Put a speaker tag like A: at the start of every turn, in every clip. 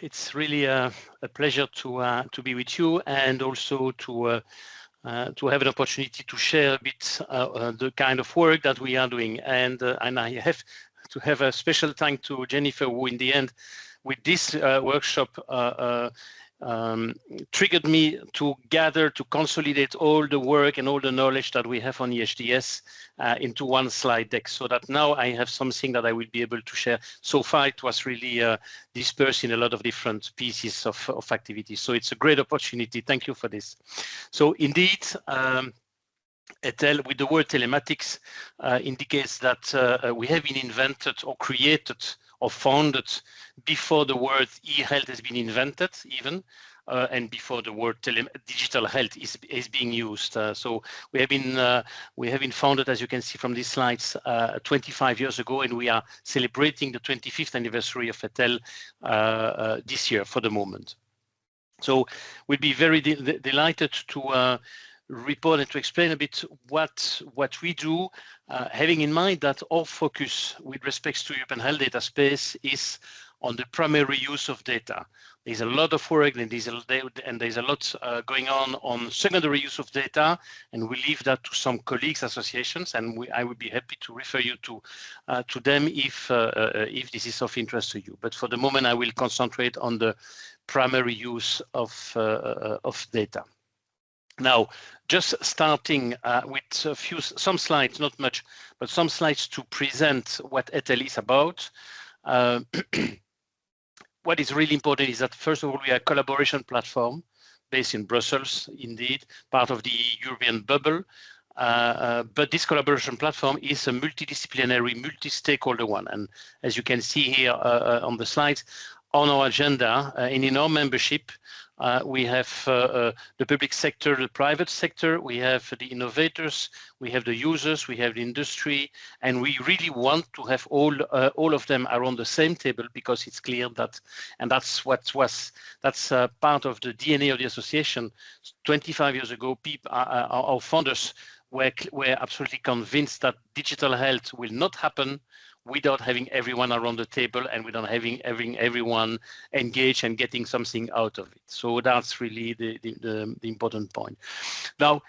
A: it's really a pleasure to be with you, and also to have an opportunity to share a bit the kind of work that we are doing. And I have to have a special thank to Jennifer, who in the end, with this workshop, triggered me to gather, to consolidate all the work and all the knowledge that we have on EHDS into one slide deck, so that now I have something that I will be able to share. So far, it was really dispersed in a lot of different pieces of activities. So it's a great opportunity. Thank you for this. So indeed, EHTEL, with the word telematics, indicates that we have been invented or created or founded before the word e-health has been invented, even, and before the word digital health is being used. So we have been founded, as you can see from these slides, 25 years ago, and we are celebrating the 25th anniversary of EHTEL this year for the moment. So we'll be very delighted to report and to explain a bit what we do, having in mind that our focus with respect to European health data space is on the primary use of data. There's a lot of work and there's a lot going on secondary use of data, and we leave that to some colleagues, associations, and I would be happy to refer you to them if this is of interest to you. But for the moment, I will concentrate on the primary use of data. Now, just starting with some slides, not much, but some slides to present what EHTEL is about. What is really important is that, first of all, we are a collaboration platform based in Brussels, indeed, part of the European bubble. But this collaboration platform is a multidisciplinary, multi-stakeholder one. And as you can see here on the slides, on our agenda and in our membership, we have the public sector, the private sector, we have the innovators, we have the users, we have the industry, and we really want to have all of them around the same table, because it's clear that, and that's part of the DNA of the association. 25 years ago, our founders were absolutely convinced that digital health will not happen without having everyone around the table and without having everyone engaged and getting something out of it. So that's really the important point. Now,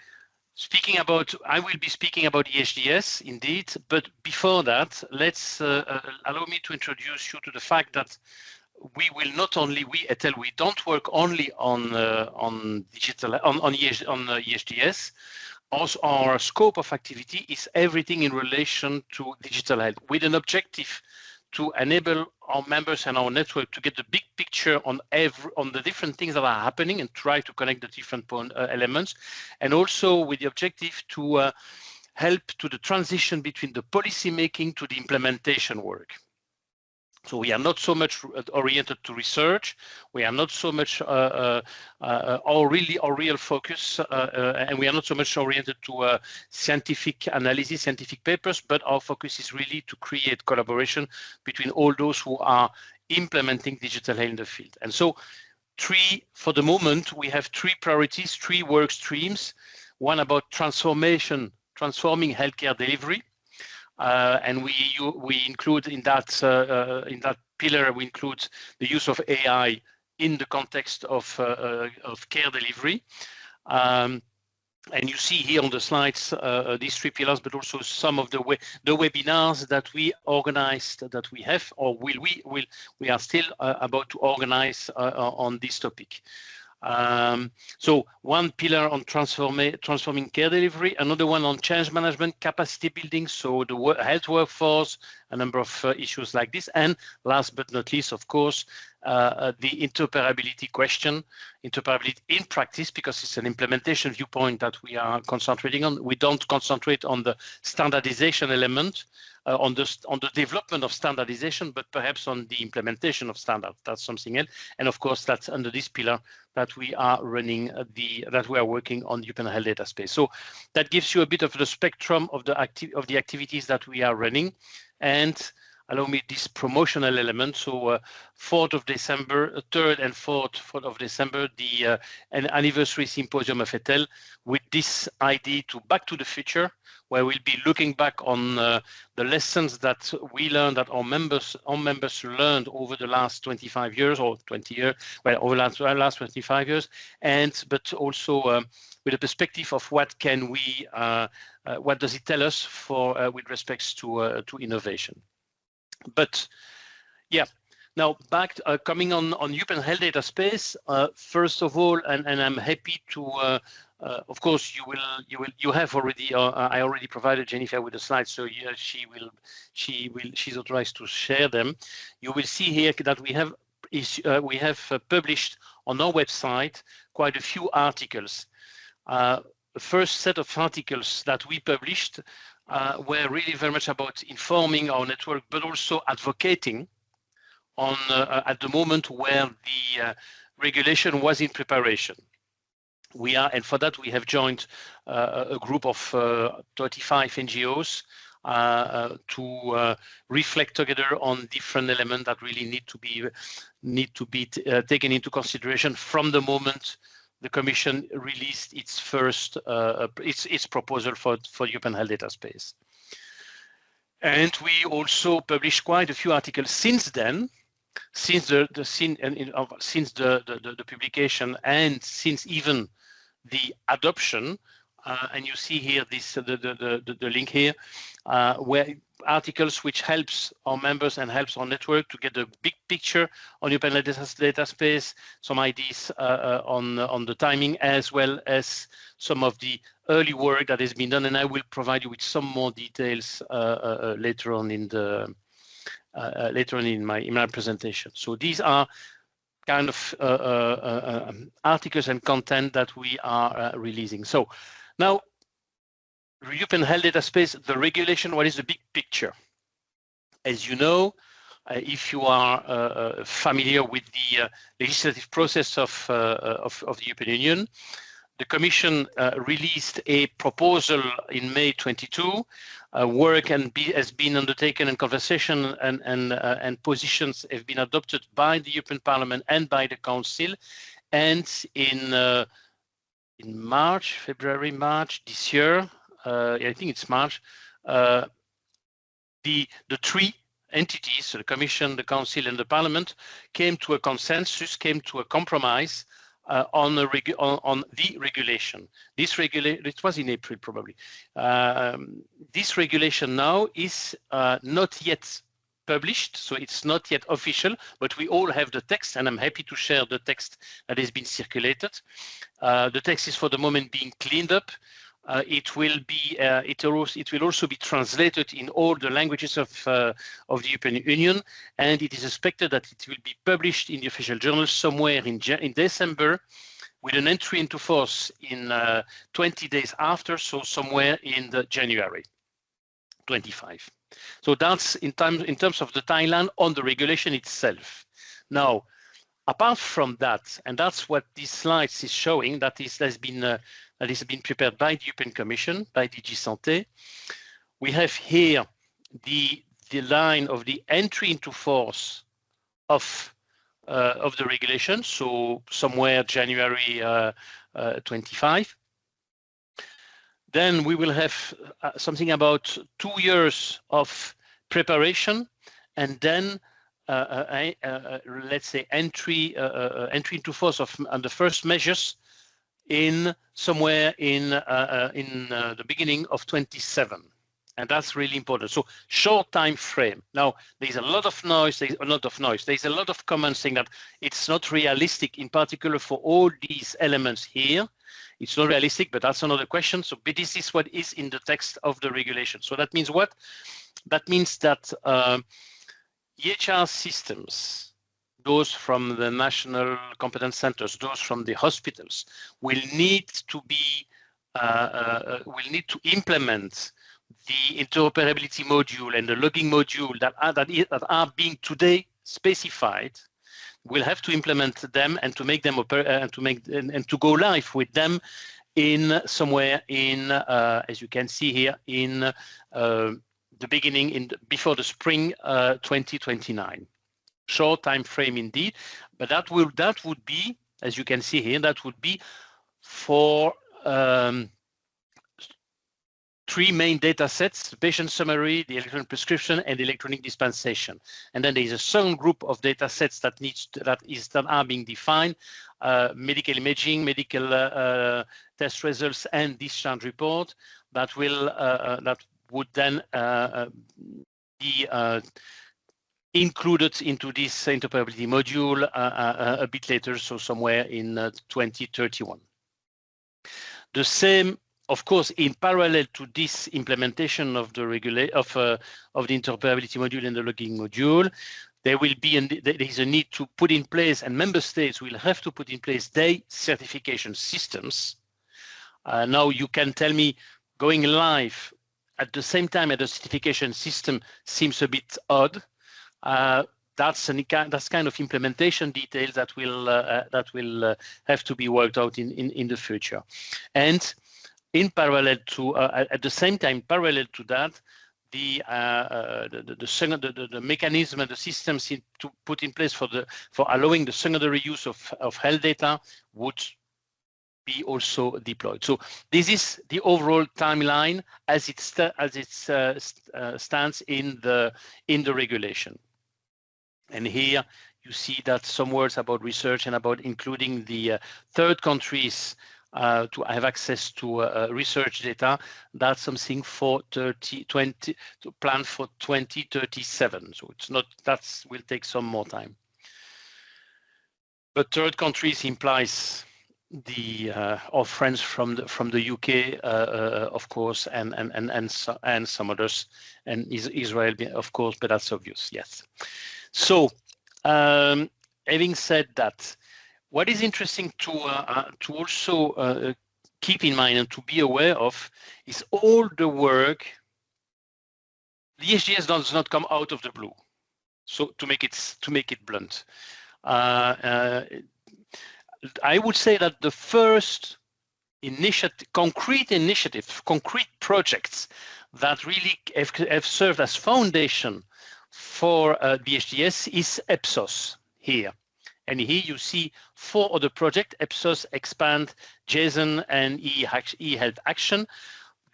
A: I will be speaking about EHDS indeed, but before that, let's allow me to introduce you to the fact that we will not only, EHTEL, we don't work only on EHDS. Also, our scope of activity is everything in relation to digital health, with an objective to enable our members and our network to get the big picture on the different things that are happening and try to connect the different elements, and also with the objective to help to the transition between the policy making to the implementation work. So we are not so much oriented to research. We are not so much our real focus, and we are not so much oriented to scientific analysis, scientific papers, but our focus is really to create collaboration between all those who are implementing digital health in the field. And so for the moment, we have three priorities, three work streams. One about transforming healthcare delivery. And we include in that pillar, we include the use of AI in the context of care delivery. And you see here on the slides these three pillars, but also some of the webinars that we organized, that we have, or we are still about to organize on this topic. So one pillar on transforming care delivery, another one on change management, capacity building, so the health workforce, a number of issues like this, and last but not least, of course, the interoperability question, interoperability in practice, because it's an implementation viewpoint that we are concentrating on. We don't concentrate on the standardization element, on the development of standardization, but perhaps on the implementation of standards. That's something else. And of course, that's under this pillar that we are running that we are working on the European health data space. So that gives you a bit of the spectrum of the activities that we are running. And allow me this promotional element. So 4th of December, 3rd and 4th of December, the an anniversary symposium of EHTEL with this idea to Back to the Future, where we'll be looking back on the lessons that we learned, that our members learned over the last 25 years or 20 years, well, over the last 25 years, but also with a perspective of what can we, what does it tell us for with respects to innovation. But yeah, now back coming on European Health Data Space. First of all, and I'm happy to. Of course, you have already. I already provided Jennifer with the slides, so yeah, she's authorized to share them. You will see here that we have published on our website quite a few articles. The first set of articles that we published were really very much about informing our network, but also advocating on at the moment where the regulation was in preparation. And for that we have joined a group of 35 NGOs to reflect together on different elements that really need to be taken into consideration from the moment the Commission released its first its proposal for European Health Data Space. And we also published quite a few articles since then, since the publication and since even the adoption, and you see here this the link here, where articles which helps our members and helps our network to get a big picture on European data space, some ideas on the timing, as well as some of the early work that has been done, and I will provide you with some more details later on in the in my presentation. So these are kind of articles and content that we are releasing. So now, European Health Data Space, the regulation, what is the big picture? As you know, if you are familiar with the legislative process of the European Union, the Commission released a proposal in May 22. Work has been undertaken, and conversation and positions have been adopted by the European Parliament and by the Council. And in March, March this year, I think it's March, the three entities, so the Commission, the Council, and the Parliament, came to a consensus, came to a compromise on the regulation. It was in April probably. This regulation now is not yet published, so it's not yet official, but we all have the text, and I'm happy to share the text that has been circulated. The text is for the moment being cleaned up. It will also be translated in all the languages of the European Union, and it is expected that it will be published in the official journal somewhere in December, with an entry into force in 20 days after, so somewhere in January 25. So that's in terms of the timeline on the regulation itself. Now, apart from that, and that's what this slide is showing, that has been prepared by the European Commission, by DG Santé. We have here the line of the entry into force of the regulation, so somewhere January 25. Then we will have something about 2 years of preparation, and then let's say entry into force on the first measures in somewhere in the beginning of 27, and that's really important. So short time frame. Now there's a lot of noise. There's a lot of comments saying that it's not realistic, in particular for all these elements here. It's not realistic, but that's another question. So, but this is what is in the text of the regulation. So that means what? That means that EHR systems, those from the national competence centers, those from the hospitals, will need to implement the interoperability module and the logging module that are being today specified. We'll have to implement them and to make them and to go live with them in somewhere in, as you can see here, in the beginning before the spring 2029. Short time frame indeed, but that would be, as you can see here, that would be for 3 main data sets: the patient summary, the electronic prescription, and the electronic dispensation. And then there is a second group of data sets that are being defined: medical imaging, medical test results, and discharge report that would then be included into this interoperability module a bit later, so somewhere in 2031. The same, of course, in parallel to this implementation of the interoperability module and the logging module, there is a need to put in place, and member states will have to put in place their certification systems. Now you can tell me going live at the same time as the certification system seems a bit odd. That's kind of implementation details that will have to be worked out in the future. And in parallel to at the same time, parallel to that, the mechanism and the systems to put in place for allowing the secondary use of health data would be also deployed. So this is the overall timeline as it stands in the regulation. And here you see that some words about research and about including the third countries to have access to research data. That's something for planned for 2037. So it's not, that will take some more time. But third countries implies our friends from the UK, of course, and some others, and Israel, of course, but that's obvious, yes. So, having said that, what is interesting to also keep in mind and to be aware of is all the work. The EHDS does not come out of the blue. So to make it blunt, I would say that the first concrete projects that really have served as foundation for the EHDS is EPSOS here. And here you see 4 other projects: EPSOS, Expand, JSON, and eHealth Action.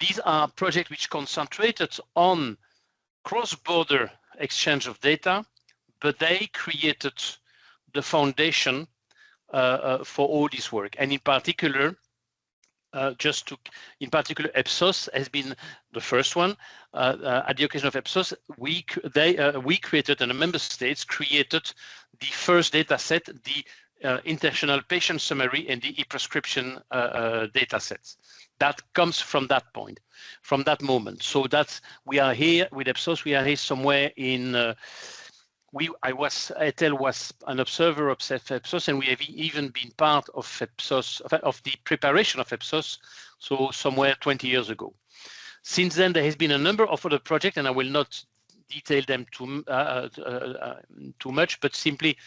A: These are projects which concentrated on cross-border exchange of data, but they created the foundation for all this work. And in particular, EPSOS has been the first one. At the occasion of EPSOS, we created, and the member states created, the first data set, the international patient summary and the e-prescription data sets. That comes from that point, from that moment. So that's, we are here with EPSOS, we are here somewhere in, EHTEL was an observer of EPSOS, and we have even been part of EPSOS, of the preparation of EPSOS, so somewhere 20 years ago. Since then, there has been a number of other projects, and I will not detail them too much, but simply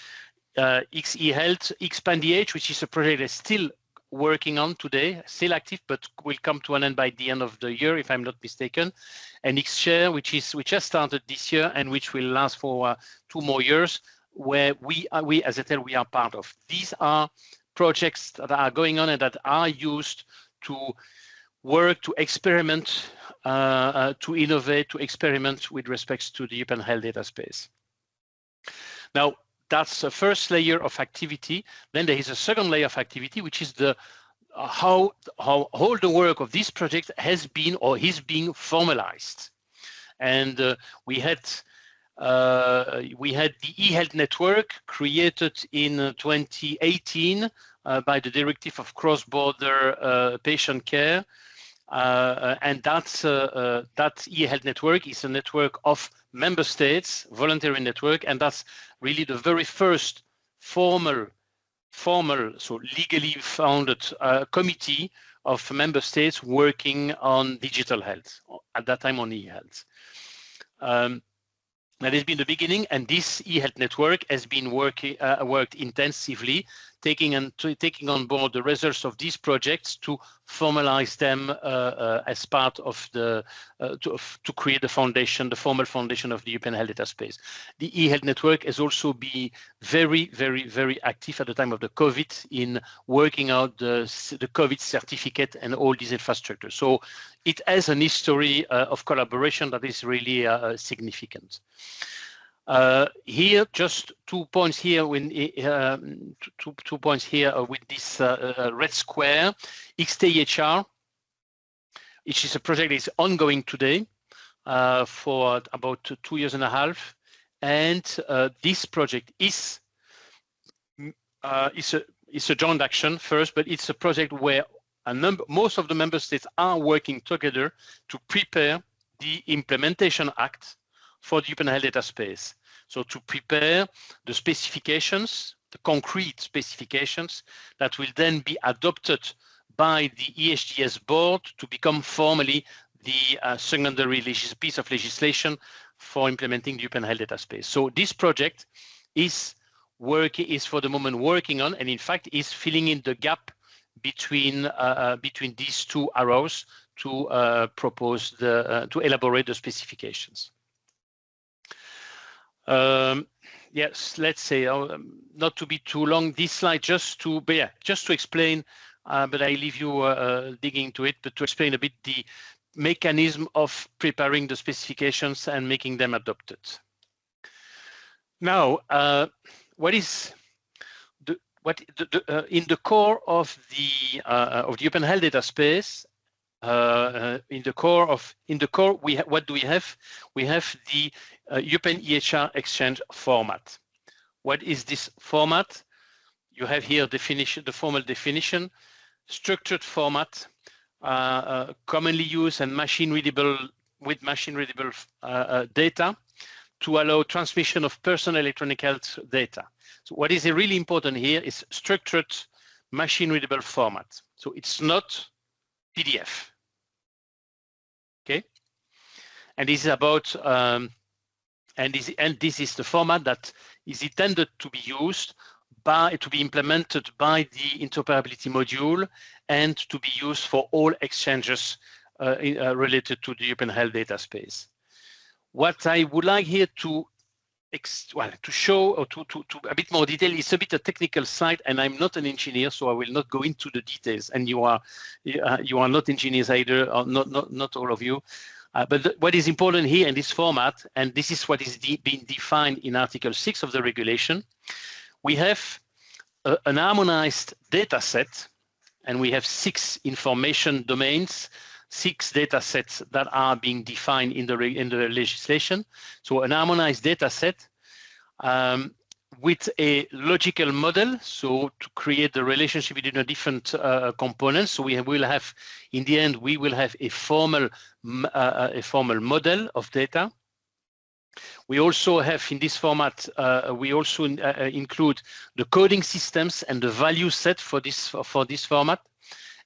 A: eHealth, ExpandEH, which is a project that's still working on today, still active, but will come to an end by the end of the year, if I'm not mistaken. And XShare, which has started this year and which will last for 2 more years, where we as EHTEL, we are part of. These are projects that are going on and that are used to work, to experiment, to innovate, to experiment with respect to the open health data space. Now, that's the first layer of activity. Then there is a second layer of activity, which is the how all the work of this project has been or is being formalized. And we had the eHealth network created in 2018 by the Directive of Cross-Border Patient Care. And that eHealth network is a network of member states, voluntary network, and that's really the very first formal, so legally founded committee of member states working on digital health, at that time on eHealth. That has been the beginning, and this eHealth network has been worked intensively, taking on board the results of these projects to formalize them as part of the to create the foundation, the formal foundation of the European Health Data Space. The eHealth network has also been very, very, very active at the time of the COVID in working out the COVID certificate and all these infrastructures. So it has an history of collaboration that is really significant. Here, just 2 points here. When 2 points here with this red square, EHTEL, which is a project that is ongoing today for about 2.5 years, and this project is a joint action first, but it's a project where most of the member states are working together to prepare the Implementation Act for the European Health Data Space. So to prepare the specifications, the concrete specifications that will then be adopted by the EHDS board to become formally the secondary piece of legislation for implementing the European Health Data Space. So this project is for the moment working on, and in fact is filling in the gap between these two arrows to propose to elaborate the specifications. Yes, let's say not to be too long. This slide just to explain, but I leave you digging into it. But to explain a bit the mechanism of preparing the specifications and making them adopted. Now, what is in the core of the European Health Data Space? In the core, what do we have? We have the European EHR exchange format. What is this format? You have here definition, the formal definition, structured format, commonly used and machine readable data to allow transmission of personal electronic health data. So what is really important here is structured machine readable format. So it's not PDF. Okay, and this is about this is the format that is intended to be used to be implemented by the interoperability module and to be used for all exchanges related to the European Health Data Space. What I would like here to show or to a bit more detail is a bit a technical side, and I'm not an engineer, so I will not go into the details. And you are not engineers either, or not all of you. But what is important here in this format, and this is what is being defined in Article 6 of the regulation, we have an harmonized data set, and we have 6 information domains, 6 data sets that are being defined in the legislation. So an harmonized data set with a logical model, so to create the relationship between the different components. So we will have, in the end, we will have a formal model of data. We also have in this format, we also include the coding systems and the value set for this format.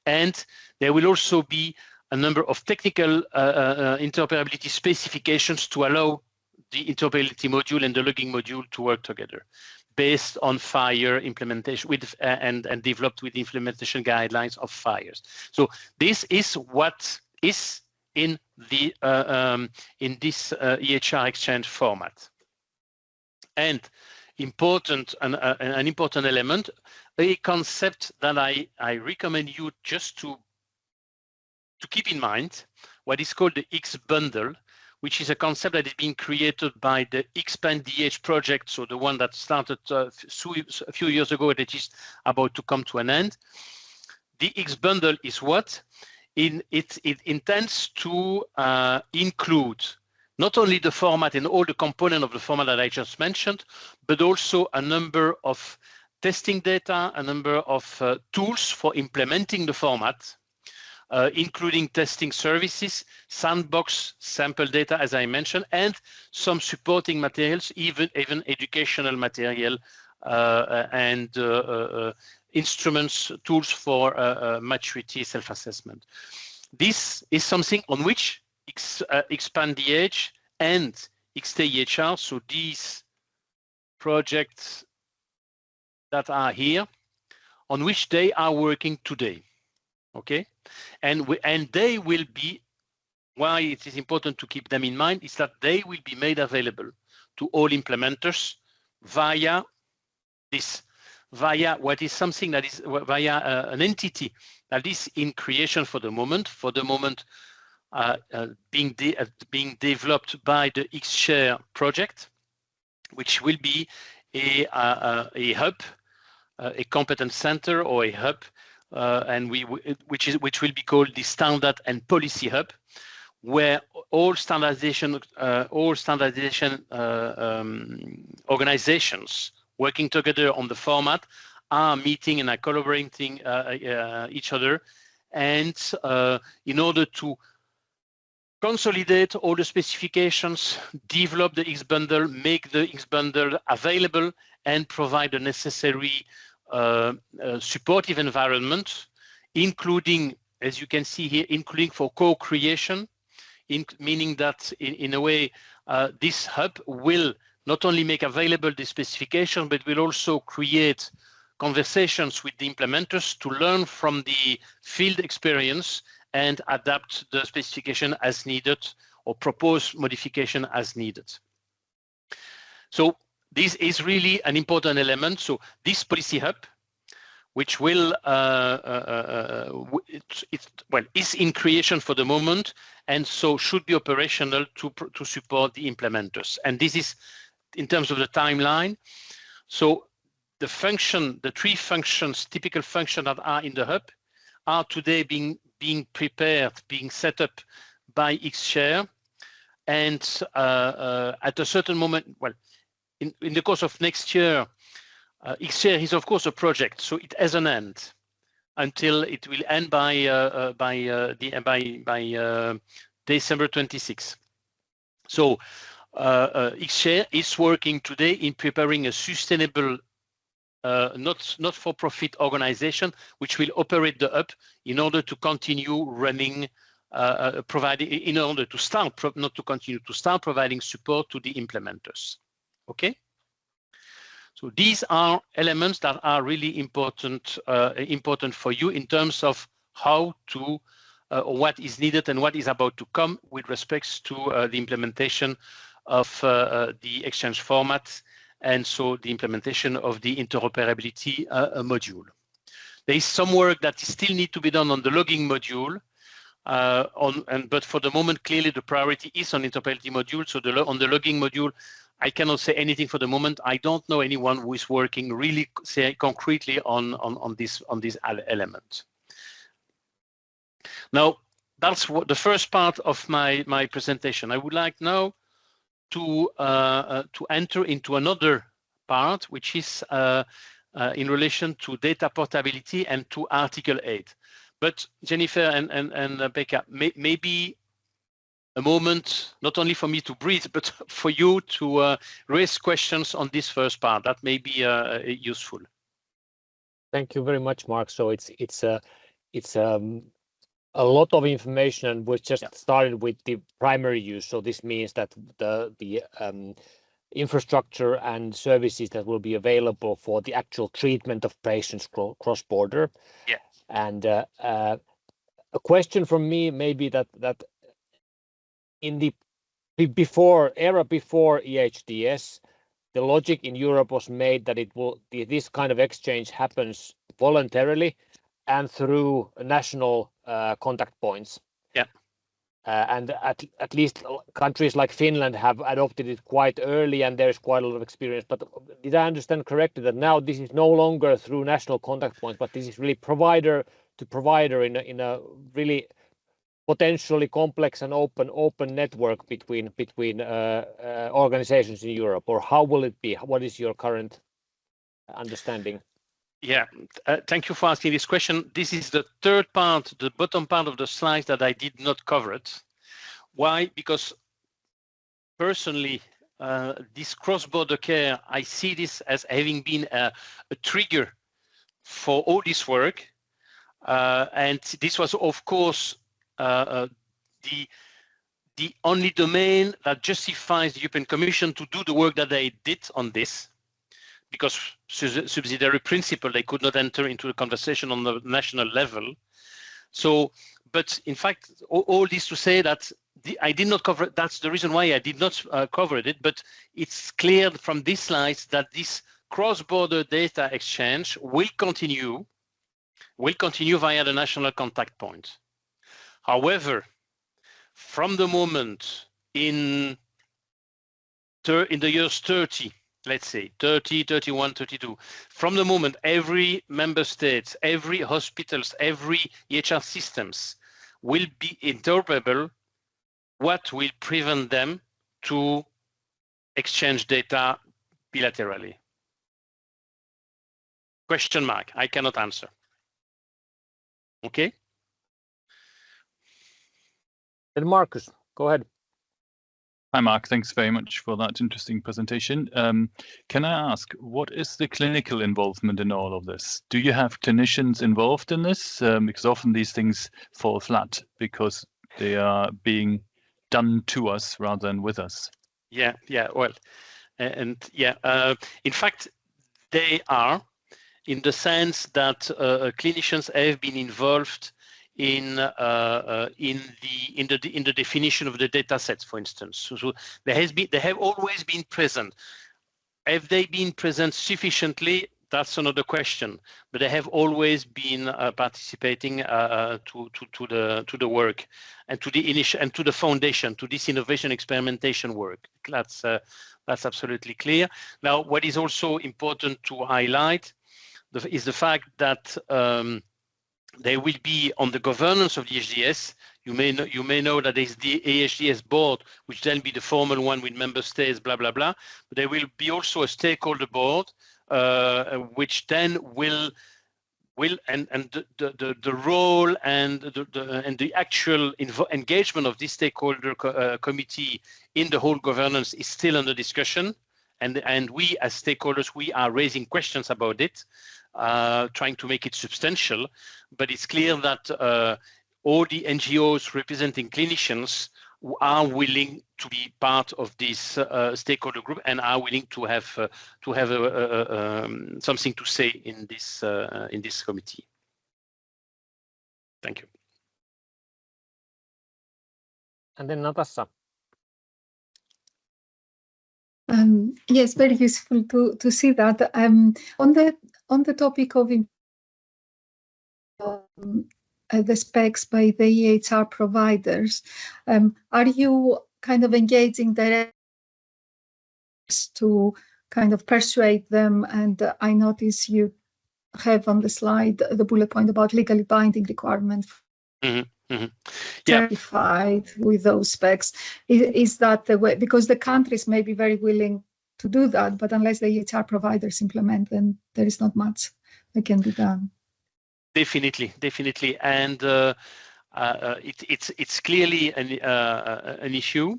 A: And there will also be a number of technical interoperability specifications to allow the interoperability module and the logging module to work together based on FHIR implementation and developed with implementation guidelines of FHIRs. So this is what is in the in this EHR exchange format. And an important element, a concept that I recommend you just to keep in mind, what is called the X bundle, which is a concept that is being created by the EXPAND-DH project, so the one that started a few years ago and it is about to come to an end. The X bundle is what? It intends to include not only the format and all the components of the format that I just mentioned, but also a number of testing data, a number of tools for implementing the format, including testing services, sandbox, sample data, as I mentioned, and some supporting materials, even educational material and instruments, tools for maturity self-assessment. This is something on which EXPAND-DH and EHTEL, so these projects that are here, on which they are working today. Okay, and they will be, why it is important to keep them in mind is that they will be made available to all implementers via what is something that is via an entity that is in creation for the moment. Being developed by the XShare project, which will be a hub, a competence center or a hub, and which will be called the Standard and Policy Hub, where all standardization organizations working together on the format are meeting and are collaborating each other, and in order to consolidate all the specifications, develop the X bundle, make the X bundle available, and provide the necessary supportive environment, including, as you can see here, including for co-creation, meaning that in a way this hub will not only make available the specification, but will also create conversations with the implementers to learn from the field experience and adapt the specification as needed or propose modification as needed. So this is really an important element. So this policy hub, which will is in creation for the moment, and so should be operational to support the implementers. And this is in terms of the timeline. So the three functions, typical functions that are in the hub, are today being prepared, being set up by XShare, and at a certain moment, well, in the course of next year, XShare is of course a project, so it has an end until it will end by December 26. So XShare is working today in preparing a sustainable not-for-profit organization which will operate the hub in order to continue running, providing support to the implementers. Okay. So these are elements that are really important for you in terms of how to, what is needed and what is about to come with respects to the implementation of the exchange format, and so the implementation of the interoperability module. There is some work that still needs to be done on the logging module, but for the moment, clearly the priority is on interoperability module. So on the logging module, I cannot say anything for the moment. I don't know anyone who is working really concretely on this element. Now, that's what the first part of my presentation. I would like now to enter into another part, which is in relation to data portability and to Article 8. But Jennifer and Becca, maybe a moment, not only for me to breathe, but for you to raise questions on this first part. That may be useful.
B: Thank you very much, Marc. So it's a lot of information, and we just started with the primary use. So this means that the infrastructure and services that will be available for the actual treatment of patients cross-border.
A: Yeah.
B: And a question from me may be that in the before EHDS, the logic in Europe was made that this kind of exchange happens voluntarily and through national contact points.
A: Yeah.
B: And at least countries like Finland have adopted it quite early, and there's quite a lot of experience. But did I understand correctly that now this is no longer through national contact points, but this is really provider to provider in a really potentially complex and open network between organizations in Europe? Or how will it be? What is your current understanding?
A: Yeah, thank you for asking this question. This is the third part, the bottom part of the slides that I did not cover it. Why? Because personally, this cross-border care, I see this as having been a trigger for all this work. And this was, of course, the only domain that justifies the European Commission to do the work that they did on this, because subsidiary principle, they could not enter into the conversation on the national level. So, but in fact, all this to say that I did not cover, that's the reason why I did not cover it, but it's clear from these slides that this cross-border data exchange will continue via the national contact point. However, from the moment in the years 30, let's say 30, 31, 32, from the moment every member state, every hospitals, every EHR systems will be interoperable, what will prevent them to exchange data bilaterally? Question mark, I cannot answer. Okay.
B: Then Marcus, go ahead.
C: Hi, Mark. Thanks very much for that interesting presentation. Can I ask, what is the clinical involvement in all of this? Do you have clinicians involved in this? Because often these things fall flat because they are being done to us rather than with us.
A: Yeah, well, and yeah, in fact, they are, in the sense that clinicians have been involved in the definition of the data sets, for instance. So they have always been present. Have they been present sufficiently? That's another question. But they have always been participating to the work and to the initial and to the foundation, to this innovation experimentation work. That's absolutely clear. Now, what is also important to highlight is the fact that they will be on the governance of the EHDS. You may know that there's the EHDS board, which then be the formal one with member states, blah blah blah. But there will be also a stakeholder board, which then will and the role and the actual engagement of this stakeholder committee in the whole governance is still under discussion. And we as stakeholders, we are raising questions about it, trying to make it substantial. But it's clear that all the NGOs representing clinicians are willing to be part of this stakeholder group and are willing to have something to say in this committee. Thank you.
B: And then Natasha.
D: Yes, very useful to see that. On the topic of the specs by the EHR providers, are you kind of engaging directly to kind of persuade them? And I notice you have on the slide the bullet point about legally binding requirements. Certified with those specs. Is that the way? Because the countries may be very willing to do that, but unless the EHR providers implement, then there is not much that can be done.
A: Definitely, and it's clearly an issue,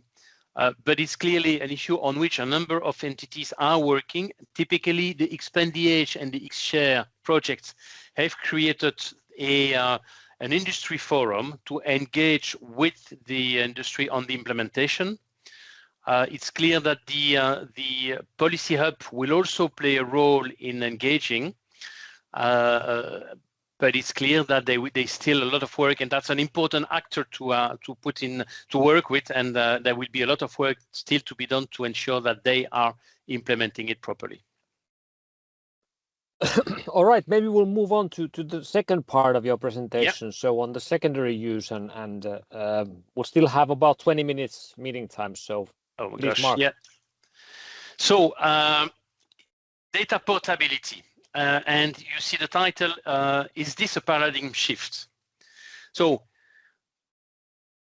A: but it's clearly an issue on which a number of entities are working. Typically, the XpandEH and the XShare projects have created an industry forum to engage with the industry on the implementation. It's clear that the policy hub will also play a role in engaging, but it's clear that there's still a lot of work, and that's an important actor to put in to work with, and there will be a lot of work still to be done to ensure that they are implementing it properly.
B: All right, maybe we'll move on to the second part of your presentation. Yep. So on the secondary use, and we'll still have about 20 minutes meeting time. So please, Mark.
A: Yeah. So data portability, and you see the title, is this a paradigm shift? So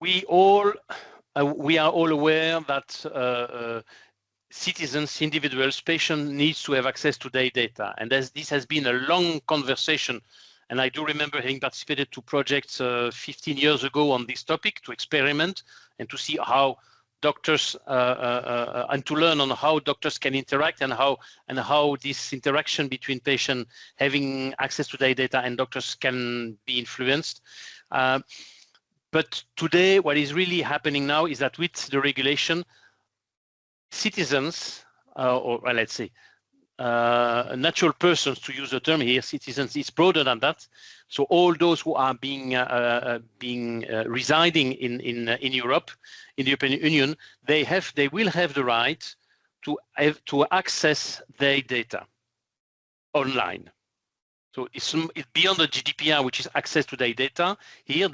A: we are all aware that citizens, individuals, patients needs to have access to their data. And as this has been a long conversation, and I do remember having participated to projects 15 years ago on this topic to experiment and to see how doctors and to learn on how doctors can interact and how this interaction between patient having access to their data and doctors can be influenced. But today, what is really happening now is that with the regulation, citizens, or let's say, natural persons, to use the term here, citizens, is broader than that. So all those who are residing in Europe, in the European Union, they will have the right to access their data online. So it's beyond the GDPR, which is access to their data. Here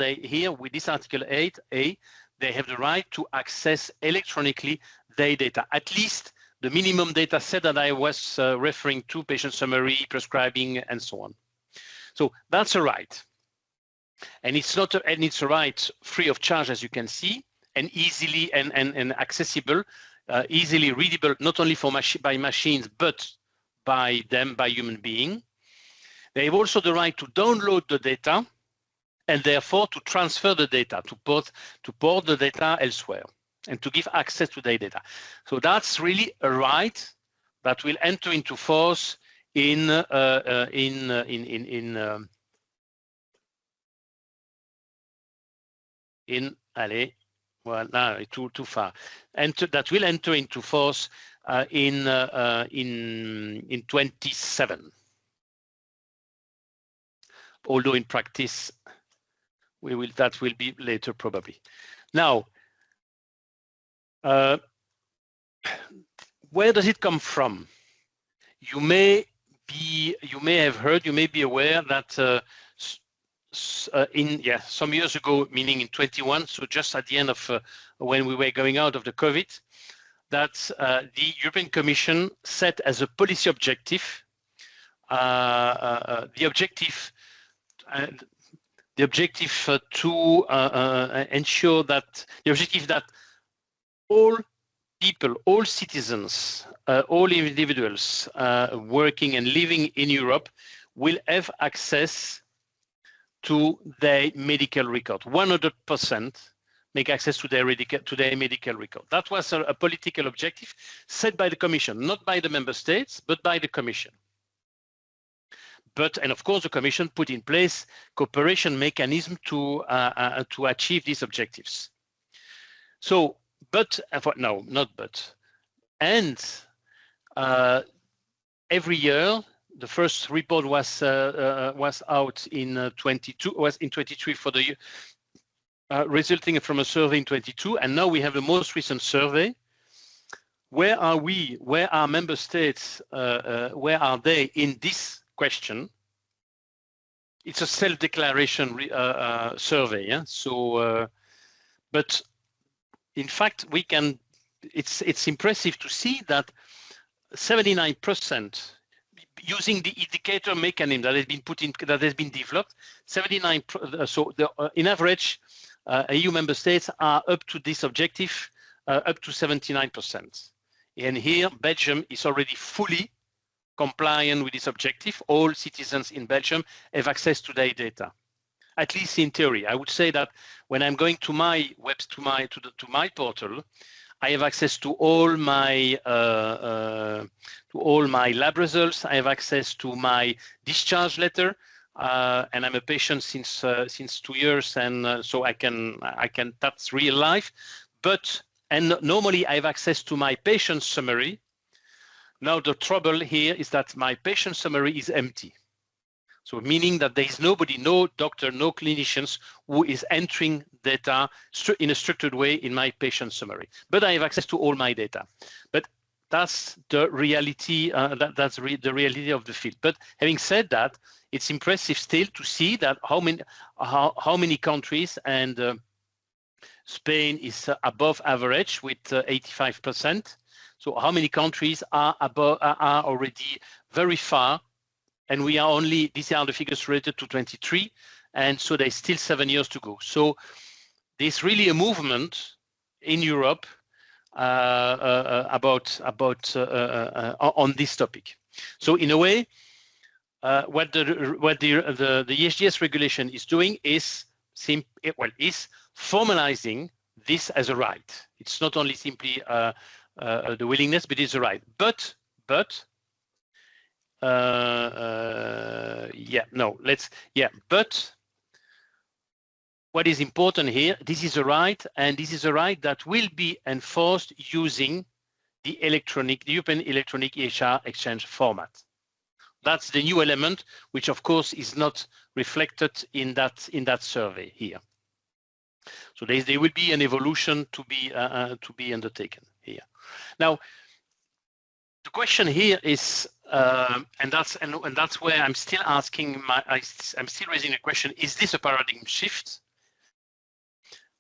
A: with this Article 8A, they have the right to access electronically their data, at least the minimum data set that I was referring to, patient summary, prescribing, and so on. So that's a right. And it's not it's a right free of charge, as you can see, and easily and accessible, easily readable, not only by machines, but by human beings. They have also the right to download the data and therefore to transfer the data, to port the data elsewhere and to give access to their data. So that's really a right that will enter into force in well, no, too far, and that will enter into force in 27. Although in practice, that will be later probably. Now, where does it come from? You may have heard, you may be aware that some years ago, meaning in 21, so just at the end of when we were going out of the COVID, that the European Commission set as a policy objective the objective to ensure that all people, all citizens, all individuals working and living in Europe will have access to their medical record. 100% make access to their medical record. That was a political objective set by the Commission, not by the member states, but by the Commission. And of course, the Commission put in place cooperation mechanism to achieve these objectives. So, every year, the first report was out in 23 for the year, resulting from a survey in 22, and now we have the most recent survey. Where are we? Where are member states? Where are they in this question? It's a self-declaration survey, yeah. So, but in fact, we can. It's impressive to see that 79%, using the indicator mechanism that has been developed, 79. So in average, EU member states are up to this objective, up to 79%. And here, Belgium is already fully compliant with this objective. All citizens in Belgium have access to their data, at least in theory. I would say that when I'm going to my portal, I have access to all my lab results. I have access to my discharge letter, and I'm a patient since 2 years, and so I can that's real life. And normally I have access to my patient summary. Now the trouble here is that my patient summary is empty. So meaning that there is nobody, no doctor, no clinicians who is entering data in a structured way in my patient summary. But I have access to all my data. But that's the reality. That's the reality of the field. But having said that, it's impressive still to see that how many countries, and Spain is above average with 85%. So how many countries are already very far, and we are only, these are the figures related to 23, and so there's still 7 years to go. So there's really a movement in Europe on this topic. So in a way, what the EHDS regulation is doing is formalizing this as a right. It's not only simply the willingness, but it's a right. But what is important here, this is a right, and this is a right that will be enforced using the European electronic EHR exchange format. That's the new element, which of course is not reflected in that survey here. So there will be an evolution to be undertaken here. Now, the question here is, and that's where I'm still asking I'm still raising the question: is this a paradigm shift?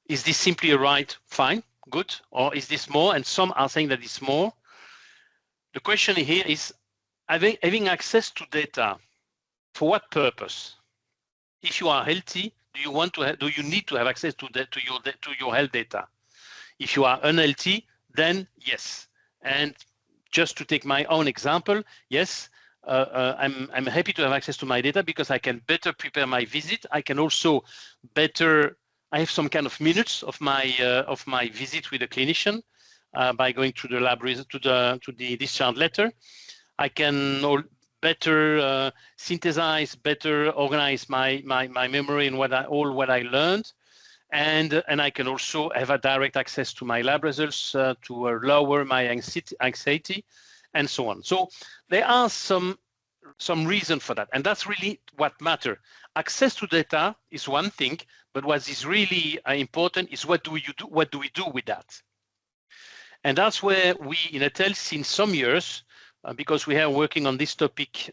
A: Is this simply a right? Fine, good, or is this more? And some are saying that it's more. The question here is, having access to data, for what purpose? If you are healthy, do you need to have access to your health data? If you are unhealthy, then yes. And just to take my own example, yes, I'm happy to have access to my data because I can better prepare my visit. I can also I have some kind of minutes of my visit with a clinician by going to the lab to the discharge letter. I can better synthesize, better organize my memory and what I learned, and I can also have a direct access to my lab results to lower my anxiety, and so on. So there are some reason for that, and that's really what matters. Access to data is one thing, but what is really important is what do we do with that? And that's where we in EHTEL, since some years, because we are working on this topic,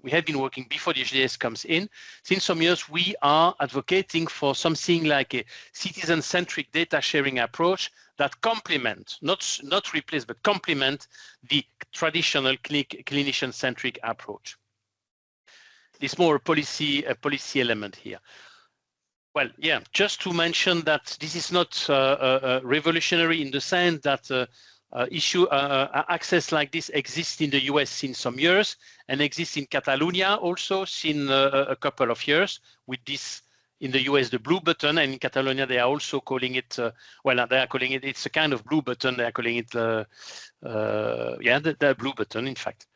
A: we have been working before the EHDS comes in. Since some years, we are advocating for something like a citizen-centric data sharing approach that complement, not replace, but complement the traditional clinician-centric approach. It's more a policy element here. Well, yeah, just to mention that this is not revolutionary in the sense that access like this exists in the US since some years and exists in Catalonia also since a couple of years with this in the US, the blue button, and in Catalonia, they are also calling it, it's a kind of blue button. They are calling it, the blue button, in fact.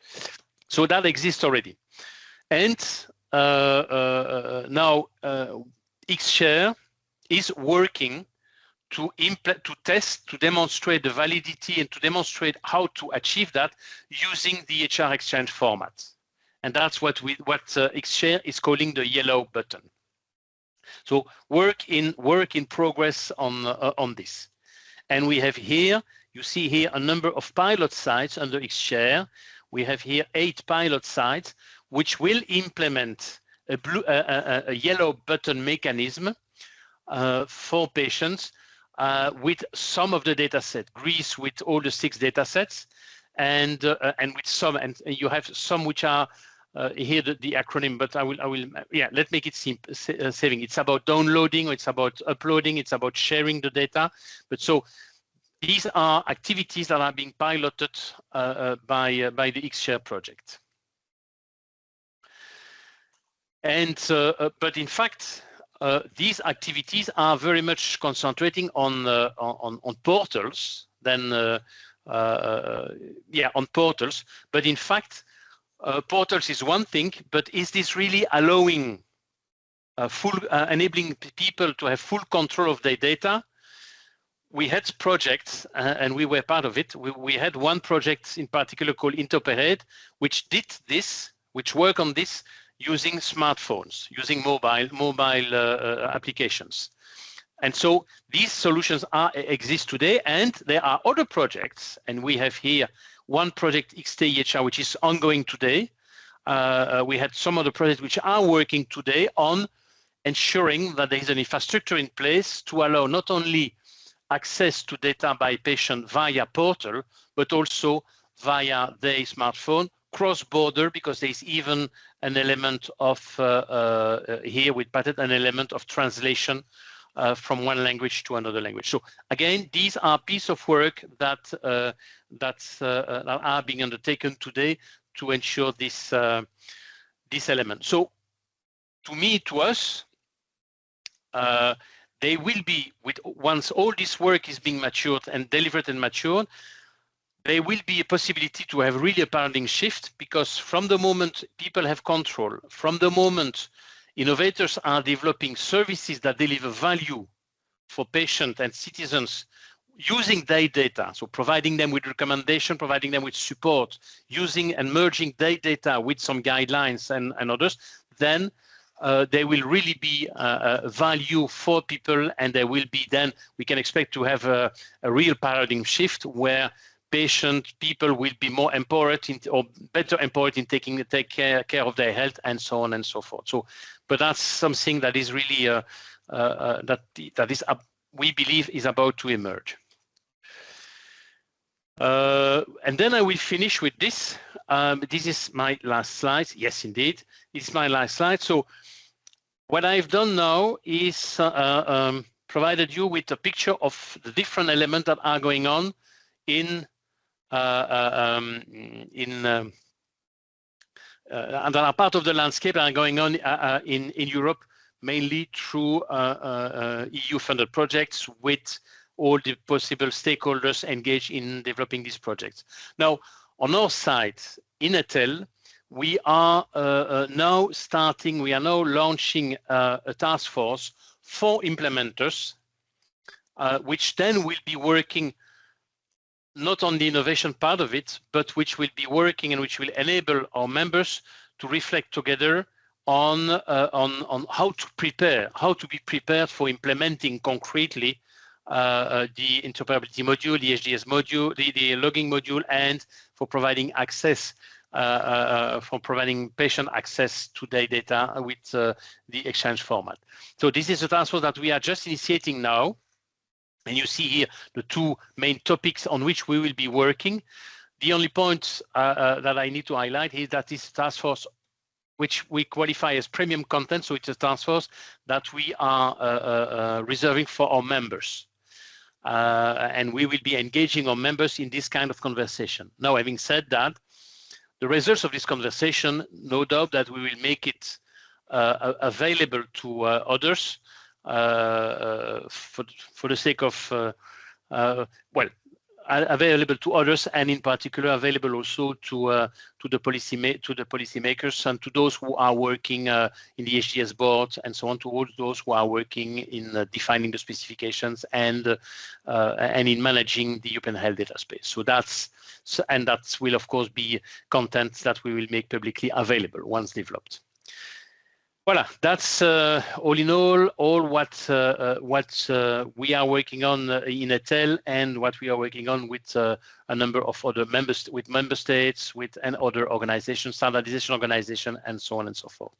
A: So that exists already. And now XShare is working to test, to demonstrate the validity and to demonstrate how to achieve that using the EHR exchange format. And that's what XShare is calling the yellow button. So work in progress on this. And we have here, you see here a number of pilot sites under XShare. We have here 8 pilot sites which will implement a yellow button mechanism for patients with some of the data set, Greece with all the 6 data sets, and with some, and you have some which are here the acronym, but I will let's make it simple. Saving. It's about downloading, or it's about uploading, it's about sharing the data. But so these are activities that are being piloted by the XShare project. And but in fact, these activities are very much concentrating on portals. On portals. But in fact, portals is one thing. But is this really allowing enabling people to have full control of their data? We had projects, and we were part of it. We had one project in particular called Interoperate, which did this, which worked on this using smartphones, using mobile applications. And so these solutions exist today, and there are other projects, and we have here one project, XTEHR, which is ongoing today. We had some other projects which are working today on ensuring that there is an infrastructure in place to allow not only access to data by patient via portal, but also via their smartphone, cross-border, because there is even an element of here with Patent, an element of translation from one language to another language. So again, these are pieces of work that are being undertaken today to ensure this this element. So to us, they will be, once all this work is being matured and delivered and matured, there will be a possibility to have really a paradigm shift, because from the moment people have control, from the moment innovators are developing services that deliver value for patients and citizens using their data, so providing them with recommendation, providing them with support, using and merging their data with some guidelines and others, then there will really be a value for people, and there will be, then we can expect to have a real paradigm shift where people will be more empowered or better empowered in take care of their health, and so on and so forth. So, but that's something that is really we believe is about to emerge. And then I will finish with this. This is my last slide. Yes, indeed, it's my last slide. So what I've done now is provided you with a picture of the different elements that are going on in and that are part of the landscape and are going on in Europe, mainly through EU-funded projects with all the possible stakeholders engaged in developing these projects. Now, on our side, in EHTEL, we are now launching a task force for implementers, which then will be working not on the innovation part of it, but which will be working and which will enable our members to reflect together on how to be prepared for implementing concretely the interoperability module, the EHDS module, the logging module, and for providing access, for providing patient access to their data with the exchange format. So this is a task force that we are just initiating now. And you see here the two main topics on which we will be working. The only point that I need to highlight is that this task force, which we qualify as premium content, so it's a task force that we are reserving for our members. And we will be engaging our members in this kind of conversation. Now, having said that, the results of this conversation, no doubt that we will make it available to others, for the sake of available to others, and in particular available also to the policymakers and to those who are working in the EHDS board and so on, to all those who are working in defining the specifications and in managing the European health data space. So that will of course be content that we will make publicly available once developed. Voilà, that's all in all what we are working on in EHTEL, and what we are working on with a number of other member states, and other organizations, standardization organization, and so on and so forth.